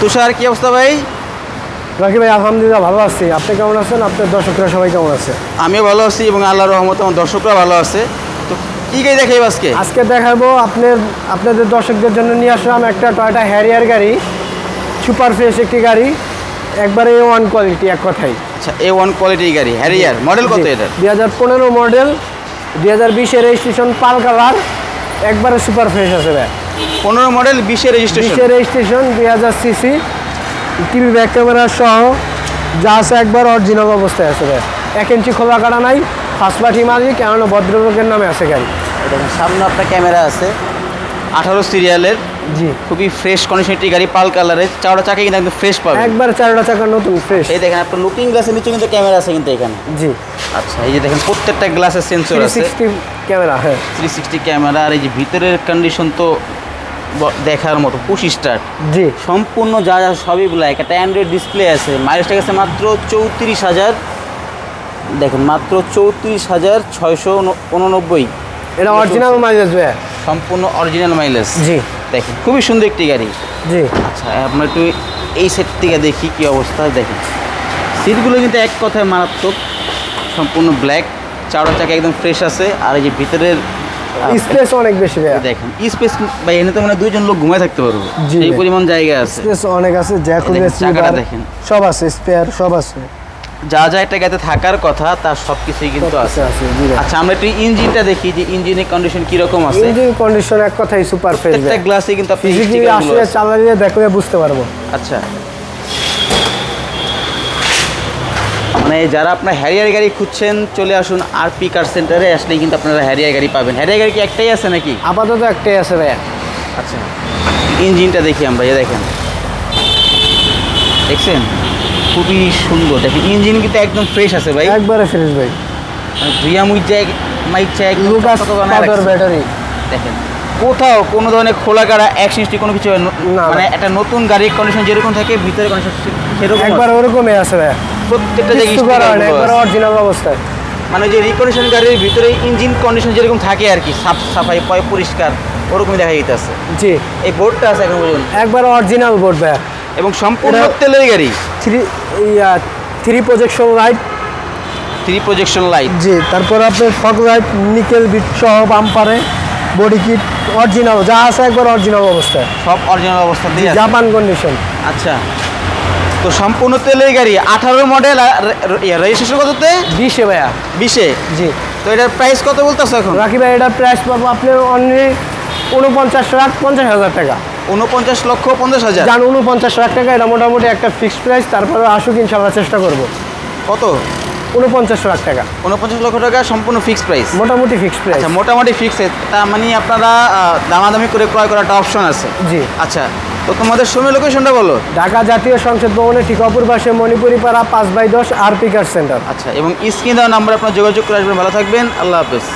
তুষার, কি অবস্থা ভাই? রাকিব ভাই আলহামদুলিল্লাহ ভালো আছি। আপনি কেমন আছেন? আপনার দর্শকরা সবাই কেমন আছে? আমিও ভালো আছি এবং আল্লাহর রহমতে আমার দর্শকরা ভালো আছে। তো কি গাড়ি দেখাই আজকে? আজকে দেখাবো আপনাদের দর্শকদের জন্য নিয়ে আসলাম একটা টয়োটা হ্যারিয়ার গাড়ি, সুপার ফ্রেশ একটি গাড়ি, একবারে ওয়ান কোয়ালিটি এক কথাই। আচ্ছা, A1 কোয়ালিটি গাড়ি হ্যারিয়ার, মডেল কত এটা? 2015 মডেল, 2020 এর রেজিস্ট্রেশন, পাল কালার, একবারে সুপার ফ্রেশ আছে ভাই। 15 মডেল, 20 এর 20 রেজিস্ট্রেশন। এর registration, 2000 CC, TV back camera সহ যা আছে একবার অরিজিনাল অবস্থায় আছে ভাই। 1 ইঞ্চি খোলা কাটা নাই, ফার্স্ট পার্টি মালিক, এমন ভদ্রলোকের নামে আছে গাড়ি। দেখেন সামনে আপনার ক্যামেরা আছে, 18 সিরিয়ালের, জি, খুবই ফ্রেশ কন্ডিশন একটি গাড়ি, পাল কালারের, চারটা চাকা কিন্তু একদম ফ্রেশ পাবেন। একবার 4টা চাকা নতুন ফ্রেশ। এই দেখেন আপনার লুকিং গ্লাসের নিচে কিন্তু ক্যামেরা আছে কিন্তু এখানে। জি, আচ্ছা, এই যে দেখেন প্রত্যেকটা গ্লাসের সেন্সর আছে, 360 ক্যামেরা। হ্যাঁ, 360 ক্যামেরা। আর এই যে ভিতরের কন্ডিশন তো দেখার মতো, পুশ স্টার্ট জি, সম্পূর্ণ যা যা সবই ব্ল্যাক। একটা অ্যান্ড্রয়েড ডিসপ্লে আছে। মাইলেজটা গেছে মাত্র 34,000। দেখেন মাত্র 34,689। এটা অরিজিনাল মাইলেজ ভাই। সম্পূর্ণ অরিজিনাল মাইলেজ। জি, দেখেন খুবই সুন্দর একটি গাড়ি। জি, আচ্ছা, আমরা একটু এই সেট থেকে দেখি কি অবস্থা। দেখেন সিটগুলো কিন্তু এক কথায় মারাত্মক, সম্পূর্ণ ব্ল্যাক, চারটা চাকা একদম ফ্রেশ আছে। আর এই যে ভিতরের স্পেস অনেক বেশি ভাই। দেখেন স্পেস ভাই, এনে তো মানে দুইজন লোক ঘুমায় থাকতে পারবো, জি এই ভাই। পরিমাণ জায়গা আছে। স্পেস অনেক আছে, জ্যাকুলি দেখেন, চাকাটা সিলভার দেখেন। সব আছে, স্পেয়ার সব আছে। যা যা একটা গাড়িতে থাকার কথা তার সব কিছুই কিন্তু আছে। জি ভাই। আচ্ছা, আমরা একটু ইঞ্জিনটা দেখি যে ইঞ্জিনের কন্ডিশন কিরকম আছে। ইঞ্জিন কন্ডিশন এক কথাই সুপার ফ্রেশ প্রত্যেকটা ভাই। গ্লাসে কিন্তু আপনি ফিজিক্যালি স্টিকারগুলো আসলে আছে। চালালে দেখলে বুঝতে পারবো। আচ্ছা, মানে যারা আপনার হ্যারিয়ার গাড়ি খুঁজছেন চলে আসুন আরপি কার সেন্টারে, আসলেই কিন্তু আপনারা হ্যারিয়ার গাড়ি পাবেন। হ্যারিয়ার গাড়ি কি একটাই আছে নাকি? আপাতত একটাই আছে ভাই। আচ্ছা, ইঞ্জিনটা দেখি আমরা, এই দেখেন, দেখছেন খুবই সুন্দর। দেখেন ইঞ্জিন কিন্তু একদম ফ্রেশ আছে ভাই, একবারে ফ্রেশ ভাই। ধুইয়া মাইচা একদম লুকাস চকচকে বানায় পাউডার রাখছে। ব্যাটারি। দেখেন কোথাও কোনো ধরনের খোলা কাটা অ্যাক্সিডেন্ট কোনো কিছু না। মানে একটা নতুন গাড়ির কন্ডিশন যেরকম থাকে ভিতরে কন্ডিশন সেরকম একবার আছে। ওরকমই আছে ভাই। প্রত্যেকটা জায়গায় কিছু করার নেই, sticker গুলো একবার আছে। অরিজিনাল অবস্থায়। মানে যে রিকন্ডিশন গাড়ির ভিতরে ইঞ্জিন কন্ডিশন যেরকম থাকে আর কি, সাফ সাফাই পরিষ্কার ওরকমই দেখা যেতেছে। জি, এই বোর্ডটা আছে এখন পর্যন্ত, একবার অরিজিনাল বোর্ড ভাই। এবং সম্পূর্ণ এটা- তেলের গাড়ি। 3 প্রজেকশন লাইট। 3 projection light. জি, তারপর আপনার ফগ লাইট, নিকেল বিট সহ বাম্পারে, বডি কিট অরিজিনাল যা আছে একবার অরিজিনাল অবস্থায়, সব অরিজিনাল অবস্থাতেই আছে। Japan condition. আচ্ছা, তো সম্পূর্ণ তেলের গাড়ি, 18 মডেল, রেজিস্ট্রেশন কততে? 20 ভাইয়া। 20-এ। জি, তো এটার প্রাইস কত বলতেছো এখন? রাখি ভাই এটার প্রাইস পাবো আপনার অনলি 49,50,000 টাকা। 49,50,000। জান 49,00,000 টাকা, এটা মোটামুটি একটা ফিক্সড প্রাইস। তারপরে আসুক ইনশাল্লাহ চেষ্টা করবো। কত? 49,00,000 টাকা 49 লক্ষ টাকা সম্পূর্ণ ফিক্সড প্রাইস। মোটামুটি ফিক্সড প্রাইস। আচ্ছা, মোটামুটি ফিক্সড। তার মানে আপনারা দামাদামি করে ক্রয় করার একটা অপশন আছে। জি, আচ্ছা, তো তোমাদের সময় লোকেশনটা বলো। ঢাকা জাতীয় সংসদ ভবনের ঠিক অপর পাশে মণিপুরি পাড়া 5/10 আরপি কার সেন্টার। আচ্ছা, এবং স্ক্রিন দেওয়া নাম্বার আপনার যোগাযোগ করে আসবেন। ভালো থাকবেন, আল্লাহ হাফেজ।